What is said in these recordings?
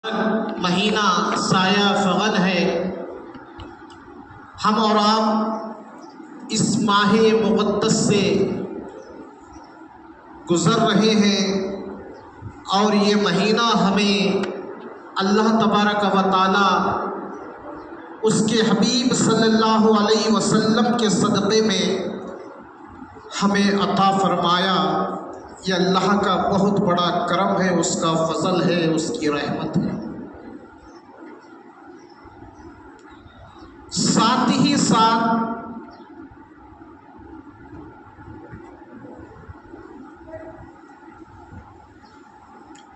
مہینہ سایہ فغن ہے، ہم اور آپ اس ماہ مقدس سے گزر رہے ہیں، اور یہ مہینہ ہمیں اللہ تبارک و تعالی اس کے حبیب صلی اللہ علیہ وسلم کے صدقے میں ہمیں عطا فرمایا۔ یہ اللہ کا بہت بڑا کرم ہے، اس کا فضل ہے، اس کی رحمت ہے۔ ساتھ ہی ساتھ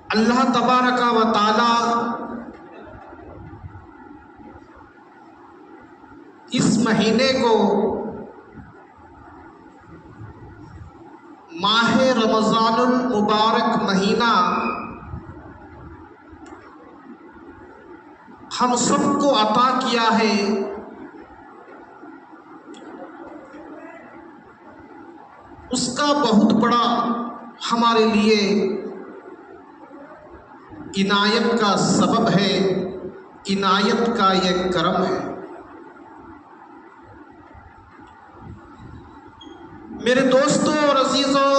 اللہ تبارک و تعالی اس مہینے کو ماہ رمضان المبارک مہینہ ہم سب کو عطا کیا ہے۔ اس کا بہت بڑا ہمارے لیے عنایت کا سبب ہے، عنایت کا یہ کرم ہے۔ میرے دوستوں اور عزیزوں،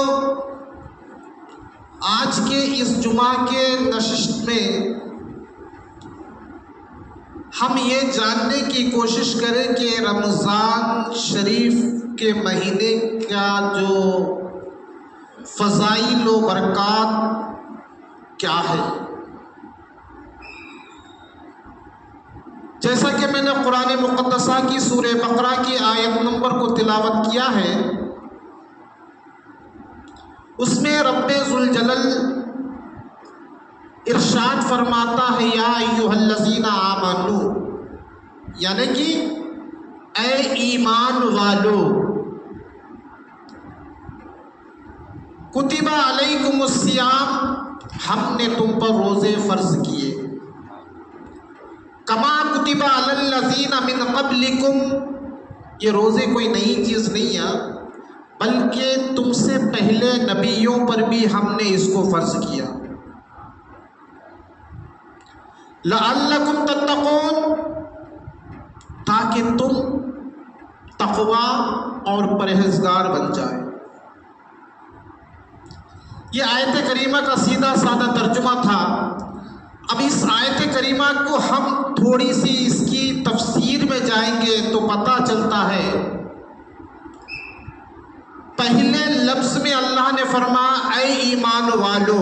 آج کے اس جمعہ کے نشست میں ہم یہ جاننے کی کوشش کریں کہ رمضان شریف کے مہینے کا جو فضائل و برکات کیا ہے۔ جیسا کہ میں نے قرآن مقدسہ کی سورہ بقرہ کی آیت نمبر کو تلاوت کیا ہے، اس میں رب ذوالجلال ارشاد فرماتا ہے، یا ایھا الذین آمنو، یعنی کہ اے ایمان والو، کتب علیکم الصیام، ہم نے تم پر روزے فرض کیے، کما کتب علی الذین من قبلکم، یہ روزے کوئی نئی چیز نہیں ہے، بلکہ تم سے پہلے نبیوں پر بھی ہم نے اس کو فرض کیا، لعلکم تتقون، تاکہ تم تقوی اور پرہیزگار بن جائے۔ یہ آیت کریمہ کا سیدھا سادہ ترجمہ تھا۔ اب اس آیت کریمہ کو ہم تھوڑی سی اس کی تفسیر میں جائیں گے تو پتہ چلتا ہے، پہلے لفظ میں اللہ نے فرمایا اے ایمان والو،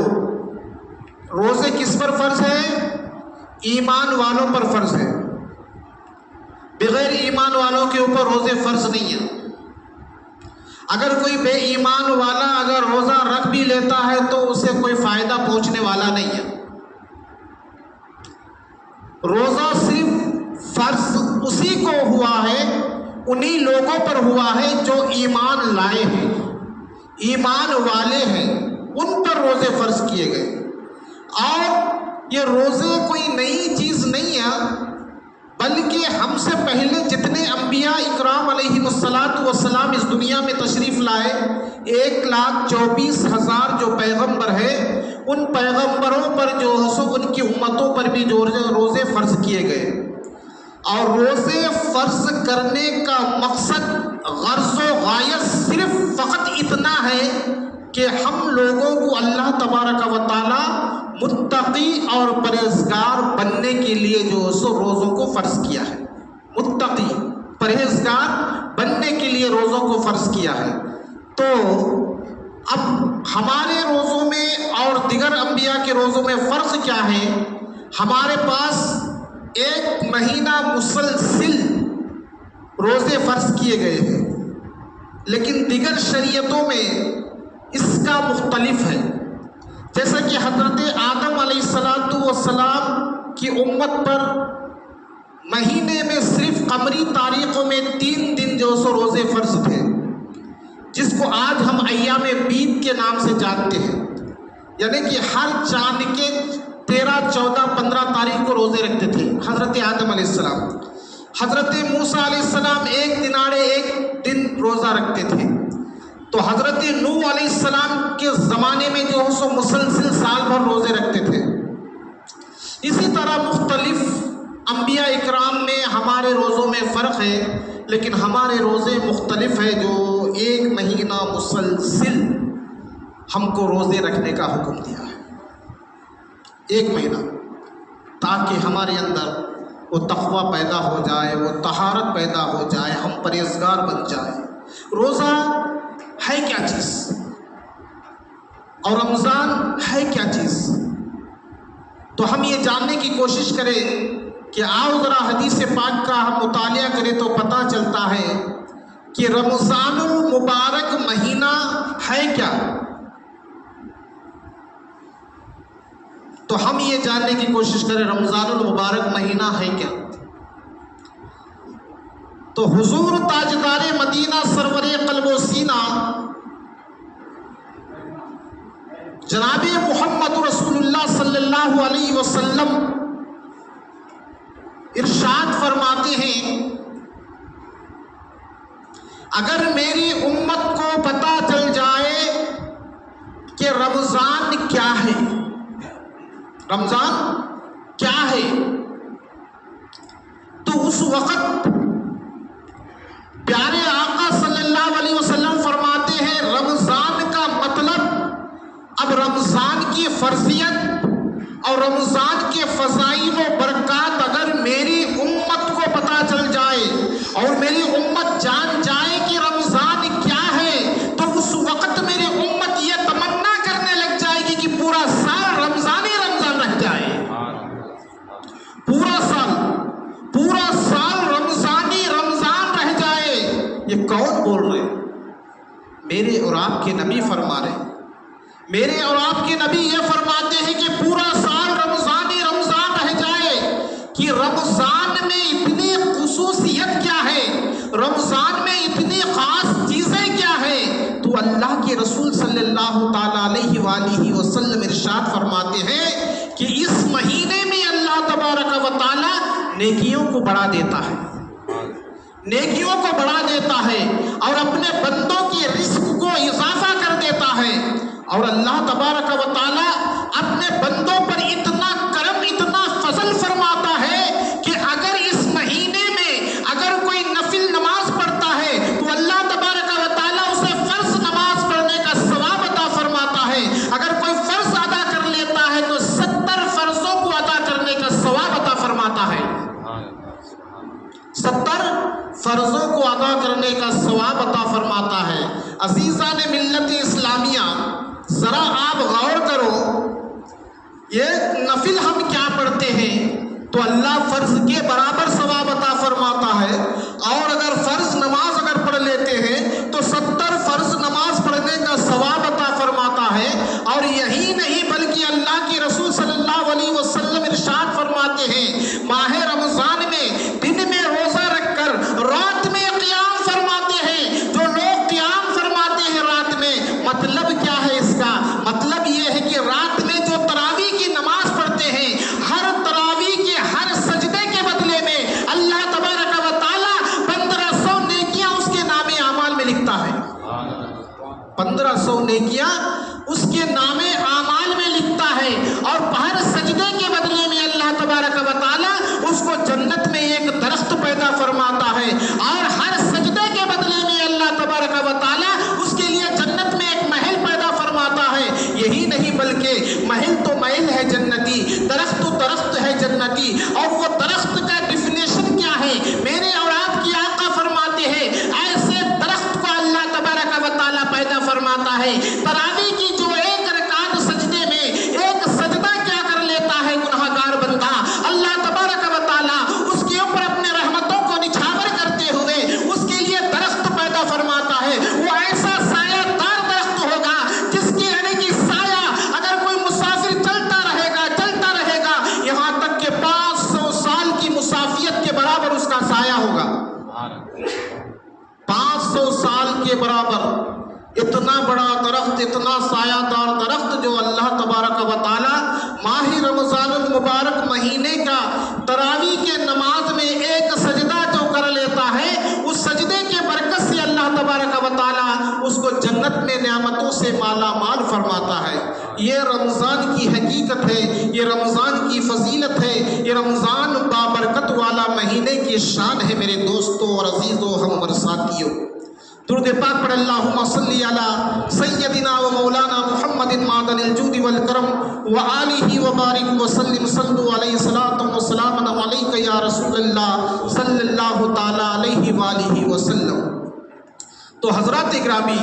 روزے کس پر فرض ہے؟ ایمان والوں پر فرض ہے، بغیر ایمان والوں کے اوپر روزے فرض نہیں ہیں۔ اگر کوئی بے ایمان والا اگر روزہ رکھ بھی لیتا ہے تو اسے کوئی فائدہ پہنچنے والا نہیں ہے۔ روزہ صرف فرض اسی کو ہوا ہے، انہی لوگوں پر ہوا ہے جو ایمان لائے ہیں، ایمان والے ہیں، ان پر روزے فرض کیے گئے۔ اور یہ روزے کوئی نئی چیز نہیں ہے، بلکہ ہم سے پہلے جتنے انبیاء اکرام علیہم الصلاۃ اس دنیا میں تشریف لائے، 1,24,000 جو پیغمبر ہیں، ان پیغمبروں پر جو ہے سو ان کی امتوں پر بھی جو روزے فرض کیے گئے۔ اور روزے فرض کرنے کا مقصد، غرض و غایت صرف فقط اتنا ہے کہ ہم لوگوں کو اللہ تبارک و تعالی متقی اور پرہیزگار بننے کے لیے جو ہے سو روزوں کو فرض کیا ہے، متقی پرہیزگار بننے کے لیے روزوں کو فرض کیا ہے۔ تو اب ہمارے روزوں میں اور دیگر انبیاء کے روزوں میں فرق کیا ہے؟ ہمارے پاس ایک مہینہ مسلسل روزے فرض کیے گئے ہیں، لیکن دیگر شریعتوں میں اس کا مختلف ہے۔ جیسا کہ حضرت آدم علیہ السلام کی امت پر مہینے میں صرف قمری تاریخوں میں 3 دن جو سو روزے فرض تھے، جس کو آج ہم ایام بیت کے نام سے جانتے ہیں، یعنی کہ ہر چاند کے 13، 14، 15 تاریخ کو روزے رکھتے تھے حضرت آدم علیہ السلام۔ حضرت موسیٰ علیہ السلام 1 دناڑے 1 دن روزہ رکھتے تھے۔ تو حضرت نوح علیہ السلام کے زمانے میں جو ہے سو مسلسل سال بھر روزے رکھتے تھے۔ اسی طرح مختلف انبیاء اکرام میں ہمارے روزوں میں فرق ہے، لیکن ہمارے روزے مختلف ہیں، جو 1 مہینہ مسلسل ہم کو روزے رکھنے کا حکم دیا ہے، 1 مہینہ، تاکہ ہمارے اندر وہ تقوی پیدا ہو جائے، وہ طہارت پیدا ہو جائے، ہم پرہیزگار بن جائیں۔ روزہ ہے کیا چیز اور رمضان ہے کیا چیز؟ تو ہم یہ جاننے کی کوشش کریں کہ آؤ ذرا حدیث پاک کا ہم مطالعہ کریں تو پتہ چلتا ہے کہ رمضان المبارک مہینہ ہے کیا۔ تو ہم یہ جاننے کی کوشش کریں رمضان المبارک مہینہ ہے کیا۔ تو حضور تاجدار مدینہ سرور قلب و سینہ جناب محمد رسول اللہ صلی اللہ علیہ وسلم ارشاد فرماتے ہیں، اگر میری امت کو پتہ چل جائے کہ رمضان کیا ہے، رمضان کیا ہے، تو اس وقت پیارے آقا صلی اللہ علیہ وسلم فرماتے ہیں رمضان کا مطلب، اب رمضان کی فرضیت اور رمضان کے فضائل و برکات اگر میری امت کو پتہ چل جائے اور میری امت جان جائے کہ رمضان کیا ہے، تو اس وقت میری امت یہ تمنا کرنے لگ جائے گی کہ پورا سال رمضان ہی رمضان رہ جائے، پورا سال رمضان ہی رمضان رہ جائے۔ یہ کون بول رہے؟ میرے اور آپ کے نبی فرما رہے ہیں، میرے اور آپ کے نبی یہ فرماتے ہیں کہ پورا سال رمضان ہی رمضان رہ جائے۔ کہ رمضان میں اتنی خصوصیت کیا ہے، رمضان میں اتنی خاص چیزیں کیا ہے، تو اللہ کے رسول صلی اللہ تعالیٰ علیہ وآلہ وسلم ارشاد فرماتے ہیں کہ اس مہینے میں اللہ تبارک و تعالیٰ نیکیوں کو بڑھا دیتا ہے، نیکیوں کو بڑھا دیتا ہے اور اپنے بندوں کے رزق کو اضافہ کر دیتا ہے، اور اللہ تبارک و تعالیٰ اپنے بندوں پر اتنا کرم، اتنا فضل فرماتا ہے کہ اگر اس مہینے میں اگر کوئی نفل نماز پڑھتا ہے تو اللہ تبارک و تعالیٰ اسے فرض نماز پڑھنے کا ثواب عطا فرماتا ہے، اگر کوئی فرض ادا کر لیتا ہے تو 70 فرضوں کو ادا کرنے کا ثواب عطا فرماتا ہے، 70 فرضوں کو ادا کرنے کا ثواب عطا فرماتا ہے۔ عزیزان ملت اسلامیہ، ذرا آپ غور کرو، یہ نفل ہم کیا پڑھتے ہیں تو اللہ فرض کے برابر ثواب عطا فرماتا ہے، اور اگر فرض نماز اگر پڑھ لیتے ہیں تو 70 فرض نماز پڑھنے کا ثواب عطا فرماتا ہے۔ اور یہی نہیں بلکہ اللہ کے رسول صلی اللہ علیہ وسلم ارشاد فرماتے ہیں ماہ رمضان میں دن میں روزہ رکھ کر رات میں قیام فرماتے ہیں، جو لوگ قیام فرماتے ہیں رات میں، مطلب کیا ہے اس کا؟ مطلب یہ ہے کہ رات میں جو تراویح کی نماز پڑھتے ہیں، ہر تراویح کے ہر سجدے کے بدلے میں اللہ تبارک و تعالیٰ 1500 نیکیاں اس کے نام اعمال میں لکھتا ہے، 1500 نیکیاں اس کے نام اعمال میں لکھتا ہے، اور ہر سجدے کے بدلے میں اللہ تبارک و تعالیٰ اس کو جنت میں ایک درخت پیدا فرماتا ہے، اور ہر سجدے کے بدلے میں اللہ تبارک و تعالیٰ اس کے لیے جنت میں ایک محل پیدا فرماتا ہے۔ یہی نہیں بلکہ محل تو محل ہے جنتی، درخت تو درخت ہے جنتی، اور وہ درخت کا ڈیفینیشن کیا ہے؟ میرے اور آپ کی آقا فرماتے ہیں ایسے درخت کو اللہ تبارک و تعالیٰ پیدا فرماتا ہے۔ تراویح کی جو ایک رکعت سجدے میں ایک سجدہ کیا کر لیتا ہے گناہگار بندہ، اللہ تبارک و تعالیٰ اس کے اوپر اپنے رحمتوں کو نچھاور کرتے ہوئے اس کے لیے درخت پیدا فرماتا ہے۔ وہ ایسا سایہ دار درخت ہوگا جس کی یعنی کہ سایہ اگر کوئی مسافر چلتا رہے گا یہاں تک کہ 500 سال کی مسافیت کے برابر اس کا سایہ ہوگا، 500 سال کے برابر اتنا بڑا درخت، اتنا سایہ دار درخت جو اللہ تبارک و تعالیٰ ماہ رمضان المبارک مہینے کا تراویح کے نماز میں ایک سجدہ جو کر لیتا ہے، اس سجدے کے برکت سے اللہ تبارک و تعالیٰ اس کو جنت میں نعمتوں سے مالا مال فرماتا ہے۔ یہ رمضان کی حقیقت ہے، یہ رمضان کی فضیلت ہے، یہ رمضان بابرکت والا مہینے کی شان ہے میرے دوستوں اور عزیزوں ہم عمر ساتھیوں۔ درود پاک پر اللہم صلی علی سیدنا و مولانا محمد معدن الجود والکرم وآلہ وبارک وسلم، صلو علیہ صلاۃ و سلام علیک یا رسول اللہ صلی اللہ تعالی علیہ وآلہ وسلم۔ تو حضرات اکرامی،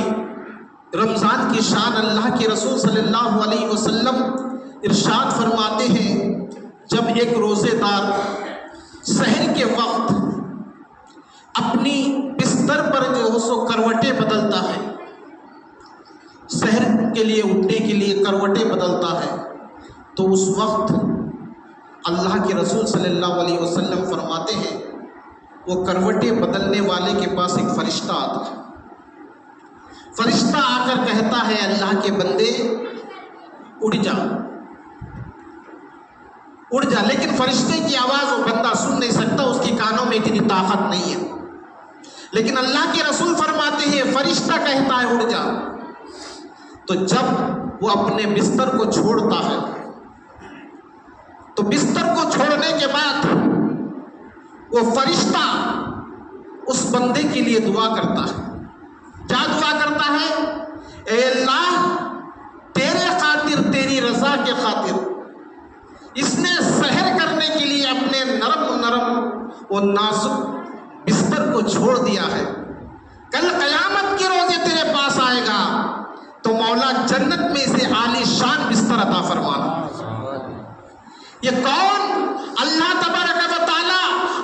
رمضان کی شان اللہ کے رسول صلی اللہ علیہ وسلم ارشاد فرماتے ہیں، جب ایک روزے دار سحر کے وقت اپنی بستر پر جو ہے سو کروٹیں بدلتا ہے، سحر کے لیے اٹھنے کے لیے کروٹیں بدلتا ہے، تو اس وقت اللہ کے رسول صلی اللہ علیہ وسلم فرماتے ہیں وہ کروٹیں بدلنے والے کے پاس ایک فرشتہ آتا ہے، فرشتہ آ کر کہتا ہے اللہ کے بندے اٹھ جا اٹھ جا، لیکن فرشتے کی آواز وہ بندہ سن نہیں سکتا، اس کی کانوں میں اتنی طاقت نہیں ہے، لیکن اللہ کے رسول فرماتے ہیں فرشتہ کہتا ہے اٹھ جا۔ تو جب وہ اپنے بستر کو چھوڑتا ہے تو بستر کو چھوڑنے کے بعد وہ فرشتہ اس بندے کے لیے دعا کرتا ہے، کیا دعا کرتا ہے؟ اے اللہ تیرے خاطر، تیری رضا کے خاطر اس نے سحر کرنے کے لیے اپنے نرم و نازک بستر کو چھوڑ دیا ہے، کل قیامت کے روزے تیرے پاس آئے گا تو مولا جنت میں اسے عالی شان بستر عطا فرمانا۔ یہ کون؟ اللہ تبارک و تعالی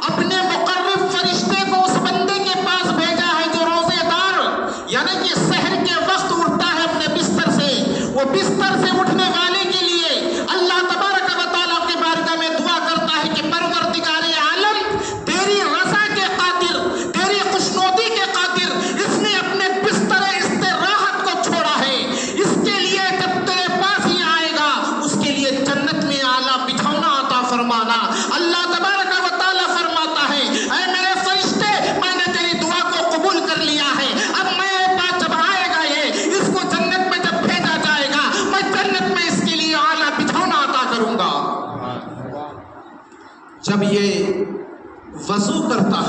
اپنے مقرب فرشتے کو اس بندے کے پاس بھیجا ہے جو روزے دار، یعنی کہ سحر کے وقت اٹھتا ہے اپنے بستر سے، وہ بستر سے اٹھنے والے کے لیے اللہ تبارک و تعالیٰ کے بارگاہ میں دعا کرتا ہے کہ پروردگار عالم تیری رضا کے خاطر، تیری خوشنودی کے خاطر اس نے اپنے بستر استراحت کو چھوڑا ہے، اس کے لیے جب تیرے پاس ہی آئے گا اس کے لیے جنت میں اعلیٰ بچھونا عطا فرمانا۔ اللہ تبارک و تعالیٰ فرماتا ہے اے میرے فرشتے میں نے تیری دعا کو قبول کر لیا ہے، اب میرے پاس جب آئے گا یہ اس کو جنت میں جب بھیجا جائے گا میں جنت میں اس کے لیے اعلیٰ بچھونا عطا کروں گا۔ جب یہ وضو کرتا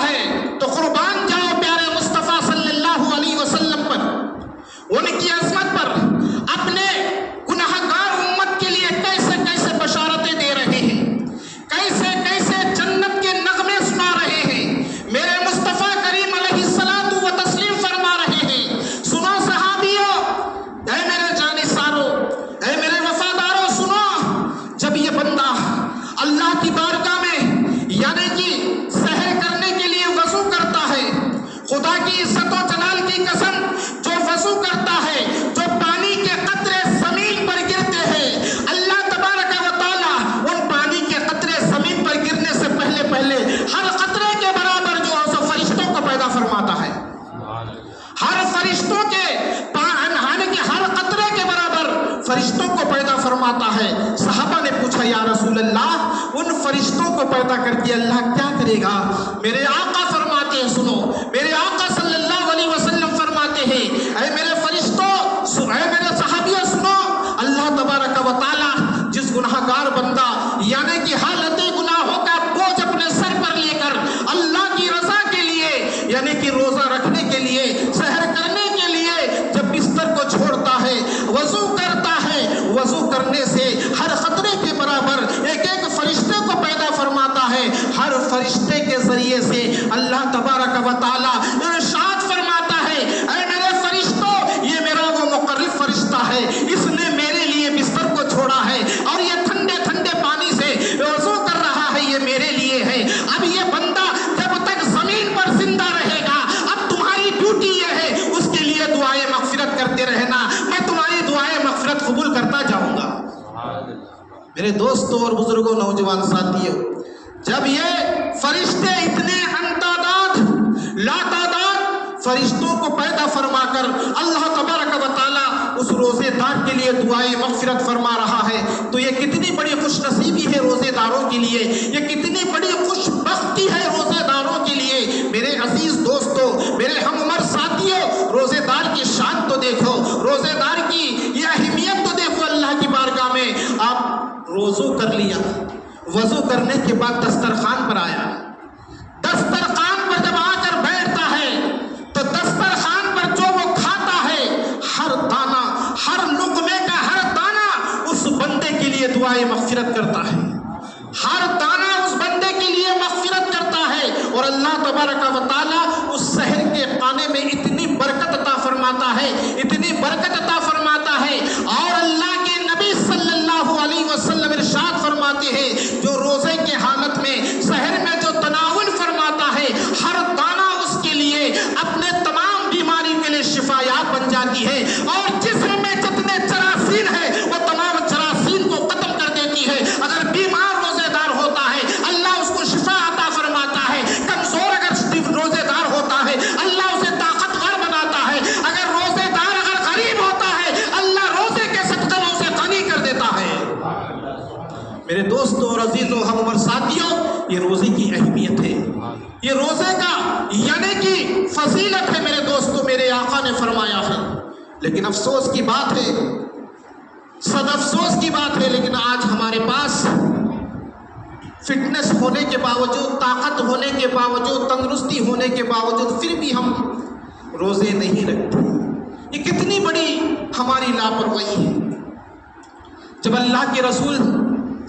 ہے تو قربان جاؤ پیارے مصطفیٰ صلی اللہ علیہ وسلم پر، ان کی عظمت پر، اپنے گناہگار امت کے لیے کیسے کیسے بشارتیں دے رہے ہیں، کیسے کیسے جنت کے نغمے سنا رہے ہیں، میرے مصطفیٰ کریم علیہ الصلاۃ و تسلیم فرما رہے ہیں۔ سنو صحابیوں، اے میرے جانثاروں، اے میرے وفاداروں، سنو، جب یہ بندہ اللہ کی بارگاہ میں یعنی کہ سحر کرنے کے لیے وضو کرتا ہے، خدا کی عزت و جلال کی قسم جو وضو کرتا ہے، جو پانی کے قطرے زمین پر گرتے ہیں، اللہ تبارک و تعالیٰ ان پانی کے قطرے زمین پر گرنے سے پہلے ہر قطرے کے برابر جو ہے سو فرشتوں کو پیدا فرماتا ہے، ہر فرشتوں کے نہانے کے ہر قطرے کے برابر فرشتوں کو پیدا فرماتا ہے۔ صحابہ نے پوچھا یا رسول اللہ ان فرشتوں کو پیدا کر کے اللہ کیا کرے گا؟ میرے آقا فرماتے ہیں، سنو، میرے آقا صلی اللہ علیہ وسلم فرماتے ہیں اے میرے فرشتوں، اے میرے صحابیوں سنو، اللہ تبارک و تعالیٰ جس گناہگار بندہ یعنی کہ حالت گناہوں کا بوجھ اپنے سر پر لے کر اللہ کی رضا کے لیے یعنی کہ روزہ رکھنے کے لیے، سحر کرنے کے لیے جب بستر کو چھوڑتا ہے، وضو کرتا ہے، وضو کرنے سے ہر خطرے کے برابر ایک ایک فرشتے کو پیدا فرماتا ہے، ہر فرشتے کے ذریعے سے اللہ تبارک و تعالیٰ ارشاد فرماتا ہے اے میرے فرشتوں یہ میرا وہ مقرب فرشتہ ہے، اس نے میرے لیے بستر کو چھوڑا ہے اور یہ ٹھنڈے ٹھنڈے پانی سے وضو کر رہا ہے، یہ میرے لیے ہے۔ اب یہ بندہ جب تک زمین پر زندہ رہے گا اب تمہاری ڈیوٹی یہ ہے اس کے لیے دعائیں مغفرت کرتے رہنا، میں تمہاری دعائیں مغفرت قبول کرتا جاؤں گا۔ میرے دوستوں اور بزرگوں، نوجوان ساتھیوں، جب یہ فرشتے اتنے انتعداد لاتعداد فرشتوں کو پیدا فرما کر اللہ تبارک و تعالیٰ اس روزے دار کے لیے دعائیں مغفرت فرما رہا ہے تو یہ کتنی بڑی خوش نصیبی ہے روزے داروں کے لیے، یہ کتنی بڑی خوش بختی ہے روزے داروں کے لیے۔ میرے عزیز دوستوں، میرے ہم عمر ساتھیوں، روزے دار کی شان روزو کر لیا، وضو کرنے کے بعد دسترخوان پر آیا، دسترخوان پر جب آ کر بیٹھتا ہے تو دسترخوان پر جو وہ کھاتا ہے ہر دانہ، ہر لقمے کا ہر دانہ اس بندے کے لیے دعائے مغفرت کرتا ہے، ہر دانہ اس بندے کے لیے مغفرت کرتا ہے، اور اللہ تبارک و تعالیٰ اس سحر کے کھانے میں اتنی برکت عطا فرماتا ہے، اتنی برکت عطا فرماتا ہے۔ اور اللہ کے نبی صلی اللہ علیہ وسلم ارشاد فرماتے ہیں جو روزے کے حالت میں سحر میں جو تناول فرماتا ہے ہر دانہ اس کے لیے اپنے تمام بیماری کے لیے شفایاب بن جاتی ہے، اور جسم میں جتنے جراثیم ہیں وہ تمام جراثیم کو ختم کر دیتی ہے۔ اگر بیمار روزے دار ہوتا ہے اللہ اس کو شفا عطا فرماتا ہے، کمزور اگر روزے دار ہوتا ہے اللہ اسے طاقتور بناتا ہے، اگر روزے دار اگر غریب ہوتا ہے اللہ روزے کے صدقے میں اسے غنی کر دیتا ہے۔ میرے دوستوں اور عزیزوں، ہم عمر ساتھیوں، یہ روزے کی اہمیت ہے، یہ روزے کا یعنی کہ فضیلت ہے میرے دوستوں، میرے آقا نے فرمایا ہے۔ لیکن افسوس کی بات ہے، صد افسوس کی بات ہے، لیکن آج ہمارے پاس فٹنس ہونے کے باوجود، طاقت ہونے کے باوجود، تندرستی ہونے کے باوجود پھر بھی ہم روزے نہیں رکھتے۔ یہ کتنی بڑی ہماری لاپرواہی ہے۔ جب اللہ کے رسول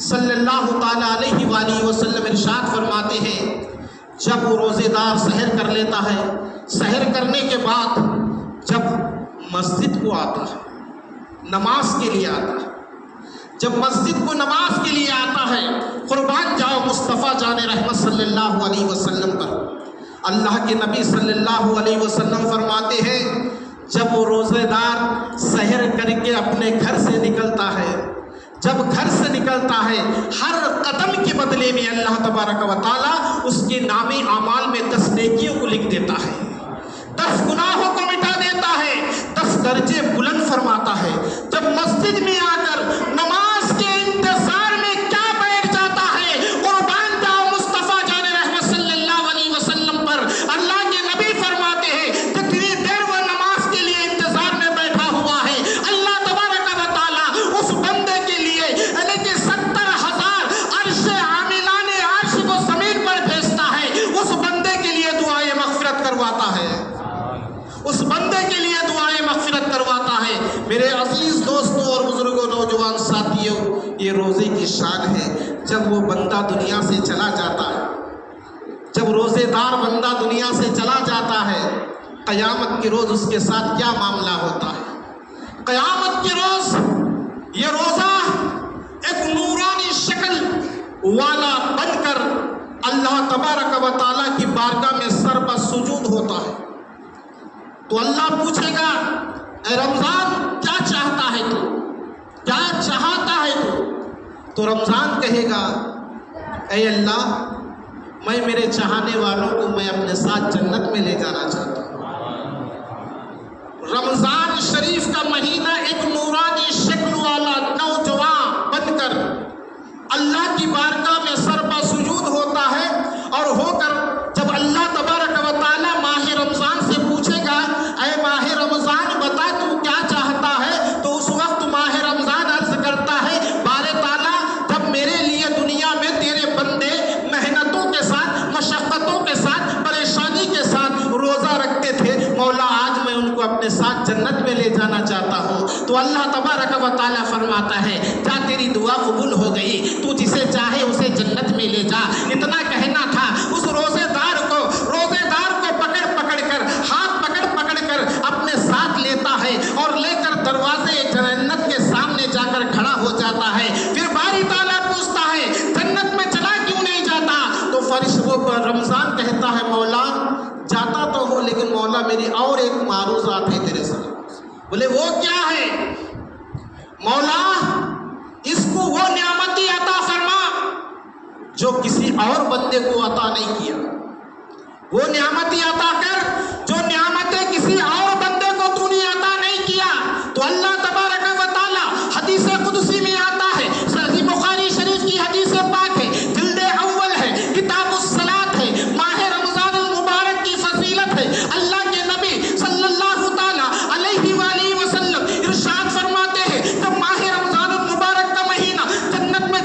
صلی اللہ تعالیٰ علیہ وآلہ وسلم ارشاد فرماتے ہیں جب وہ روزے دار سحر کر لیتا ہے، سحر کرنے کے بعد جب مسجد کو آتا ہے، نماز کے لیے آتا ہے، جب مسجد کو نماز کے لیے آتا ہے، قربان جاؤ مصطفیٰ جان رحمت صلی اللہ علیہ وسلم پر، اللہ کے نبی صلی اللہ علیہ وسلم فرماتے ہیں جب وہ روزے دار سحر کر کے اپنے گھر سے نکلتا ہے، جب گھر سے نکلتا ہے ہر قدم کے بدلے میں اللہ تبارک و تعالیٰ اس کے نامی اعمال میں 10 نیکیوں کو لکھ دیتا ہے، 10 گناہوں کو مٹا دیتا ہے، 10 درجے بلند فرماتا ہے۔ جب مسجد میں آ کر نماز کے انتظار میں کیا بیٹھ جاتا ہے، قربان جاؤ مصطفیٰ جان رحمت صلی اللہ علیہ وسلم پر، اللہ کے نبی فرماتے ہیں جتنی دیر وہ نماز کے لیے انتظار میں بیٹھا ہوا ہے اللہ تبارک و تعالیٰ اس بندے کے لیے یعنی کہ 70,000 عرش عاملان عرش کو زمین پر بھیجتا ہے، اس بندے کے لیے دعائے مغفرت کرواتا ہے، اس بندے کے لیے دعائیں مغفرت کرواتا ہے۔ میرے عزیز دوستوں اور بزرگوں، نوجوان ساتھیوں، یہ روزے کی شان ہے۔ جب وہ بندہ دنیا سے چلا جاتا ہے، جب روزے دار بندہ دنیا سے چلا جاتا ہے، قیامت کے روز اس کے ساتھ کیا معاملہ ہوتا ہے؟ قیامت کے روز یہ روزہ ایک نورانی شکل والا بن کر اللہ تبارک و تعالیٰ کی بارگاہ میں سر پر سجود ہوتا ہے، تو اللہ پوچھے گا اے رمضان کیا چاہتا ہے تو، کیا چاہتا ہے تو رمضان کہے گا اے اللہ میں میرے چاہنے والوں کو میں اپنے ساتھ جنت میں لے جانا چاہتا ہوں۔ رمضان شریف کا مہینہ ایک نورانی شکل والا نوجوان بن کر اللہ کی بارگاہ میں سر پر سجود ہوتا ہے، اور ہو کر جب اللہ تبارک و تعالیٰ ماہ رمضان سے پوچھے گا اے ماہ رمضان بتا تو کیا چاہتا ہے، تو اس وقت ماہ رمضان عرض کرتا ہے بارے تعالیٰ جب میرے لیے دنیا میں تیرے بندے محنتوں کے ساتھ، مشقتوں کے ساتھ، پریشانی کے ساتھ روزہ رکھتے تھے، مولا آج میں ان کو اپنے ساتھ جنت میں لے جانا چاہتا ہوں۔ تو اللہ تبارک و تعالیٰ فرماتا ہے جا تیری دعا قبول ہو گئی، تو جسے چاہے اسے جنت میں لے جا۔ اتنا کہنا تھا، اس روزے دار کو پکڑ کر ہاتھ پکڑ کر اپنے ساتھ لیتا ہے اور لے کر دروازے جنت کے سامنے جا کر کھڑا ہو جاتا ہے۔ پھر باری تعالیٰ پوچھتا ہے جنت میں چلا کیوں نہیں جاتا، تو وہ رمضان کہتا ہے مولا جاتا تو ہو لیکن مولا میری اور ایک معروضات ہے تیرے ساتھ۔ بولے وہ کیا ہے؟ مولا اس کو وہ نعمتی عطا فرما جو کسی اور بندے کو عطا نہیں کیا، وہ نعمتی عطا کر جو نعمتیں کسی اور بندے کو تو نے عطا نہیں کیا۔ تو اللہ تبارک و تعالیٰ حدیث قدسی میں آتا ہے، صحیح بخاری شریف کی حدیث پاک ہے، جلد اول ہے، کتاب الصلاۃ ہے، ماہ رمضان المبارک کی فضیلت ہے۔ اللہ کے نبی صلی اللہ تعالیٰ علیہ وآلہ وسلم ارشاد فرماتے ہیں جب ماہ رمضان المبارک کا مہینہ جنت میں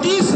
30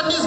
19,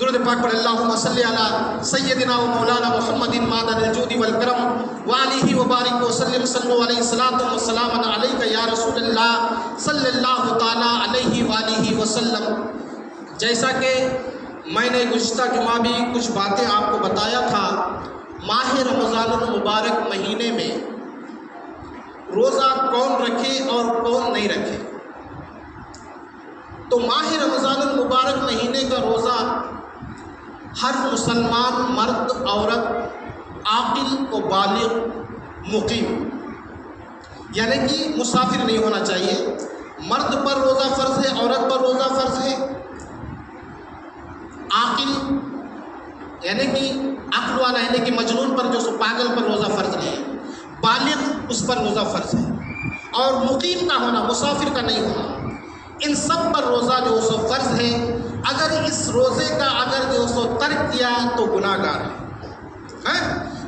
درود پاک پڑھ اللہم صلی علی سیدنا و مولانا محمد معدن الجود والکرم وآلہ وبارک وسلم صلو علیہ الصلاۃ والسلام علیک یا رسول اللہ صلی اللہ تعالی علیہ وآلہ وسلم۔ جیسا کہ میں نے گزشتہ جمعہ بھی کچھ باتیں آپ کو بتایا تھا، ماہ رمضان المبارک مہینے میں روزہ کون رکھے اور کون نہیں رکھے۔ تو ماہ رمضان المبارک مہینے کا روزہ ہر مسلمان مرد عورت عاقل و بالغ مقیم، یعنی کہ مسافر نہیں ہونا چاہیے، مرد پر روزہ فرض ہے، عورت پر روزہ فرض ہے، عاقل یعنی کہ عقل والا یعنی کہ مجنون پر جو پاگل پر روزہ فرض نہیں ہے، بالغ اس پر روزہ فرض ہے، اور مقیم کا ہونا مسافر کا نہیں ہونا، ان سب پر روزہ جو سو فرض ہے۔ اگر اس روزے کا اگر جو سو ترک کیا تو گناہ گار ہے،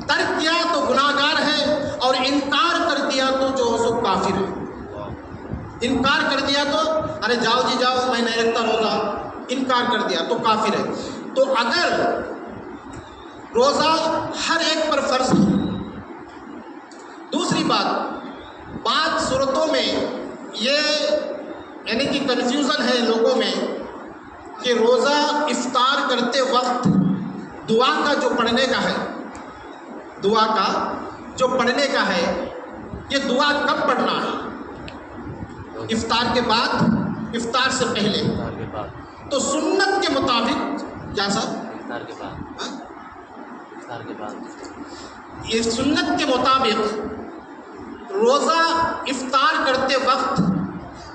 ترک کیا تو گناہ گار ہے، اور انکار کر دیا تو جو سو کافر ہے۔ انکار کر دیا تو ارے جاؤ جی جاؤ میں نہیں رکھتا روزہ، انکار کر دیا تو کافر ہے۔ تو اگر روزہ ہر ایک پر فرض ہے۔ دوسری بات، بعض صورتوں میں یہ یعنی کہ کنفیوژن ہے لوگوں میں کہ روزہ افطار کرتے وقت دعا کا جو پڑھنے کا ہے، دعا کا جو پڑھنے کا ہے، یہ دعا کب پڑھنا ہے؟ افطار کے بعد، افطار سے پہلے؟ تو سنت کے مطابق کیا سر؟ افطار کے بعد، افطار کے بعد یہ سنت کے مطابق روزہ افطار کرتے وقت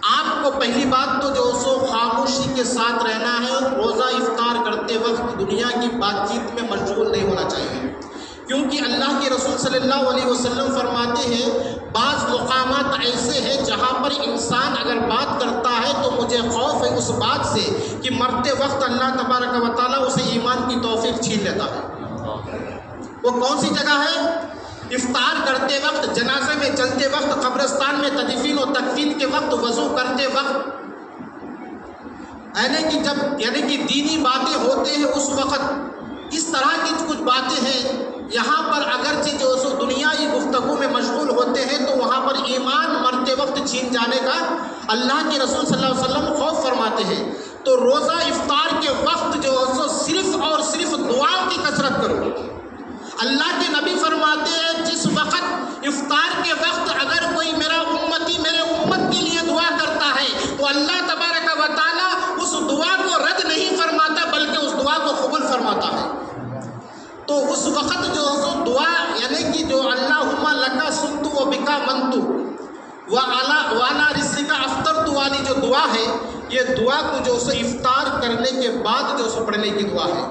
آپ کو پہلی بات تو جو سو خاموشی کے ساتھ رہنا ہے، روزہ افطار کرتے وقت دنیا کی بات چیت میں مشغول نہیں ہونا چاہیے، کیونکہ اللہ کے رسول صلی اللہ علیہ وسلم فرماتے ہیں بعض مقامات ایسے ہیں جہاں پر انسان اگر بات کرتا ہے تو مجھے خوف ہے اس بات سے کہ مرتے وقت اللہ تبارک و تعالیٰ اسے ایمان کی توفیق چھین لیتا ہے۔ وہ کون سی جگہ ہے؟ افطار کرتے وقت، جنازے میں چلتے وقت، قبرستان میں تدفین و تکفین کے وقت، وضو کرتے وقت، یعنی کہ دینی باتیں ہوتے ہیں اس وقت، اس طرح کی کچھ باتیں ہیں یہاں پر اگرچہ جو سو دنیائی گفتگو میں مشغول ہوتے ہیں تو وہاں پر ایمان مرتے وقت چھین جانے کا اللہ کے رسول صلی اللہ علیہ وسلم خوف فرماتے ہیں۔ تو روزہ افطار کے وقت جو سو صرف اور صرف دعا کی کثرت کرو۔ اللہ کے نبی فرماتے ہیں جس وقت افطار کے وقت اگر کوئی میرا امتی میرے امت کے لیے دعا کرتا ہے تو اللہ تبارک و تعالیٰ اس دعا کو رد نہیں فرماتا بلکہ اس دعا کو قبول فرماتا ہے۔ تو اس وقت جو دعا یعنی کہ جو اللہم لکا سنت و بکا منت وعلی رزقک افطرت والی جو دعا ہے، یہ دعا کو جو افطار کرنے کے بعد جو پڑھنے کی دعا ہے۔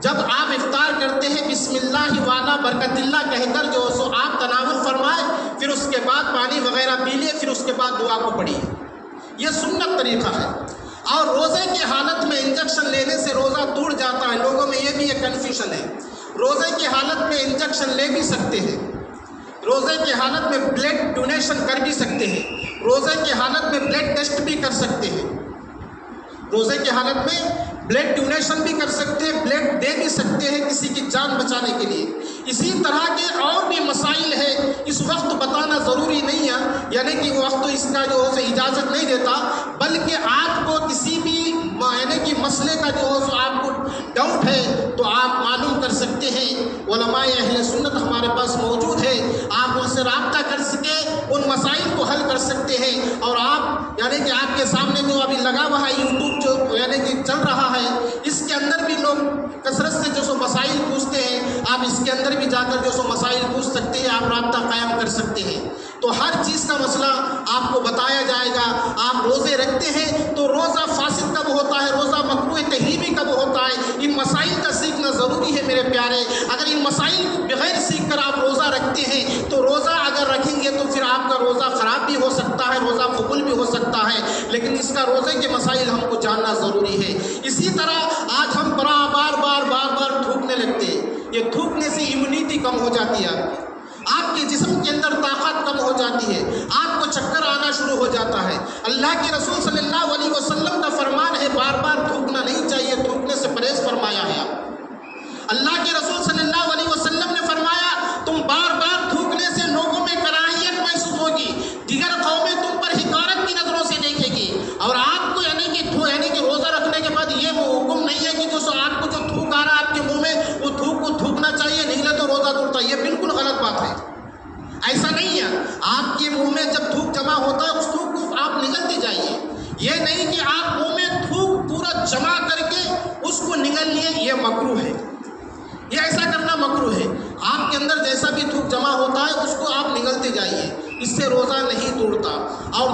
جب آپ افطار کرتے ہیں بسم اللہ والا برکت اللہ کہہ کر جو سو آپ تناول فرمائیں، پھر اس کے بعد پانی وغیرہ پی لیں، پھر اس کے بعد دعا کو پڑھیے، یہ سنت طریقہ ہے۔ اور روزے کی حالت میں انجیکشن لینے سے روزہ ٹوٹ جاتا ہے، لوگوں میں یہ بھی ایک کنفیوژن ہے۔ روزے کی حالت میں انجیکشن لے بھی سکتے ہیں، روزے کی حالت میں بلڈ ڈونیشن کر بھی سکتے ہیں، روزے کی حالت میں بلڈ ٹیسٹ بھی کر سکتے ہیں، روزے کی حالت میں بلڈ ڈونیشن بھی کر سکتے ہیں، بلڈ دے بھی سکتے ہیں کسی کی جان بچانے کے لیے۔ اسی طرح کے اور بھی مسائل ہے، اس وقت بتانا ضروری نہیں ہے، یعنی کہ وقت اس کا جو ہے اجازت نہیں دیتا، بلکہ آپ کو کسی بھی یعنی کہ مسئلے کا جو ہے آپ کو ڈاؤٹ ہے تو آپ معلوم کر سکتے ہیں، علماء اہل سنت ہمارے پاس موجود ہے، آپ ان سے رابطہ کر سکے، ان مسائل کو حل کر سکتے ہیں۔ اور آپ یعنی کہ آپ کے سامنے جو ابھی لگا ہوا ہے یوٹیوب جو یعنی کہ چل رہا ہے، اس کے اندر بھی لوگ کثرت سے جو سو مسائل پوچھتے ہیں، آپ اس کے اندر بھی جا کر جو سو مسائل پوچھ سکتے ہیں، آپ رابطہ قائم کر سکتے ہیں۔ تو ہر چیز کا مسئلہ آپ کو بتایا جائے گا۔ آپ روزے رکھتے ہیں تو روزہ فاسد کب ہوتا ہے، روزہ مکروہ تحریمی کب ہوتا ہے، ان مسائل کا سیکھنا ضروری ہے میرے پیارے۔ اگر ان مسائل بغیر سیکھ کر آپ روزہ رکھتے ہیں تو روزہ اگر رکھیں گے تو پھر آپ کا روزہ خراب بھی ہو سکتا ہے، روزہ قبول بھی ہو سکتا ہے، لیکن اس کا روزے کے مسائل ہم کو جاننا ضروری ہے۔ اسی طرح آج ہم بار بار تھوکنے لگتے ہیں، یہ تھوکنے سے امیونٹی کم ہو جاتی ہے، آپ کے جسم کے اندر طاقت کم ہو جاتی ہے، آپ کو چکر آنا شروع ہو جاتا ہے۔ اللہ کے رسول صلی اللہ علیہ وسلم کا فرمان ہے بار بار تھوکنا نہیں چاہیے، تھوکنے سے پرہیز فرمایا۔ آپ کے منہ میں جب تھوک جمع ہوتا ہے اس تھوک کو آپ نگلتے جائیے. یہ نہیں کہ آپ منہ میں تھوک پورا جمع کر کے اس کو نگل لیے، یہ مکروہ ہے، یہ ایسا کرنا مکروہ ہے. آپ کے اندر جیسا بھی تھوک جمع ہوتا ہے اس کو آپ نگلتے جائیے، اس سے روزہ نہیں توڑتا. اور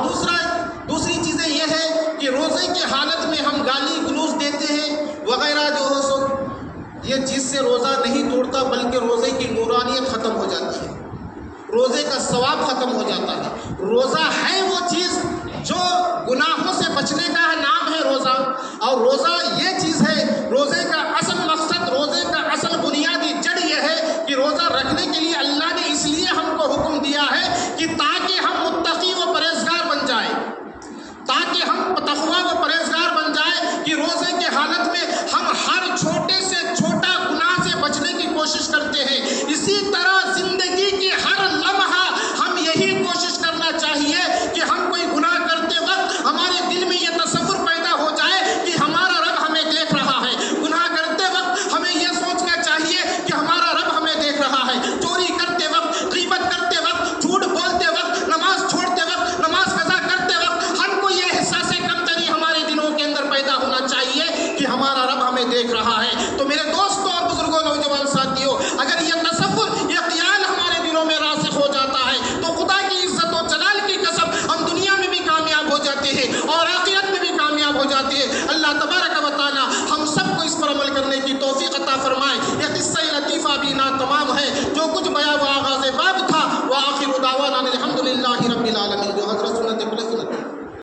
دوسری چیزیں یہ ہے کہ روزے کی حالت میں ہم گالی گلوچ دیتے ہیں وغیرہ جو ہو سو، یہ چیز سے روزہ نہیں توڑتا، بلکہ روزے کی نورانیت ختم ہو جاتی ہے، روزے کا ثواب ختم ہو جاتا ہے. روزہ ہے وہ چیز جو گناہوں سے بچنے کا نام ہے روزہ. اور روزہ یہ چیز ہے، روزے کا اصل مقصد، روزے کا اصل بنیادی جڑ یہ ہے کہ روزہ رکھنے کے لیے اللہ نے اس لیے ہم کو حکم دیا ہے کہ تاکہ ہم متقی و پرہیزگار بن جائیں، تاکہ ہم تقوی و پرہیزگار بن جائیں، کہ روزے کے حالت میں ہم ہر چھوٹے سے چھوٹا گناہ سے بچنے کی کوشش کرتے ہیں. اسی طرح زندگی کی ہر لمحہ ہم یہی کوشش کرنا چاہیے کہ ہم کوئی گناہ کرتے وقت ہمارے دل میں یہ تصور پیدا ہو جائے کہ ہمارا رب ہمیں دیکھ رہا ہے. گناہ کرتے وقت ہمیں یہ سوچنا چاہیے کہ ہمارا رب ہمیں دیکھ رہا ہے. چوری کرتے وقت، غیبت کرتے وقت، جھوٹ بولتے وقت، نماز چھوڑتے وقت، نماز قضا کرتے وقت ہم کو یہ احساس کمتری ہمارے دلوں کے اندر پیدا ہونا چاہیے کہ ہمارا رب ہمیں دیکھ رہا ہے. تو میرے دوستوں اور بزرگوں، نوجوان ساتھیوں، اگر یہ تصور، یہ خیال ہمارے دلوں میں راسخ ہو جاتا ہے تو خدا کی عزت و جلال کی قسم ہم دنیا میں بھی کامیاب ہو جاتے ہیں اور آخرت میں بھی کامیاب ہو جاتے ہیں. اللہ تبارک و تعالی ہم سب کو اس پر عمل کرنے کی توفیق عطا فرمائے. یہ قصہ لطیفہ بھی ناتمام ہے، جو کچھ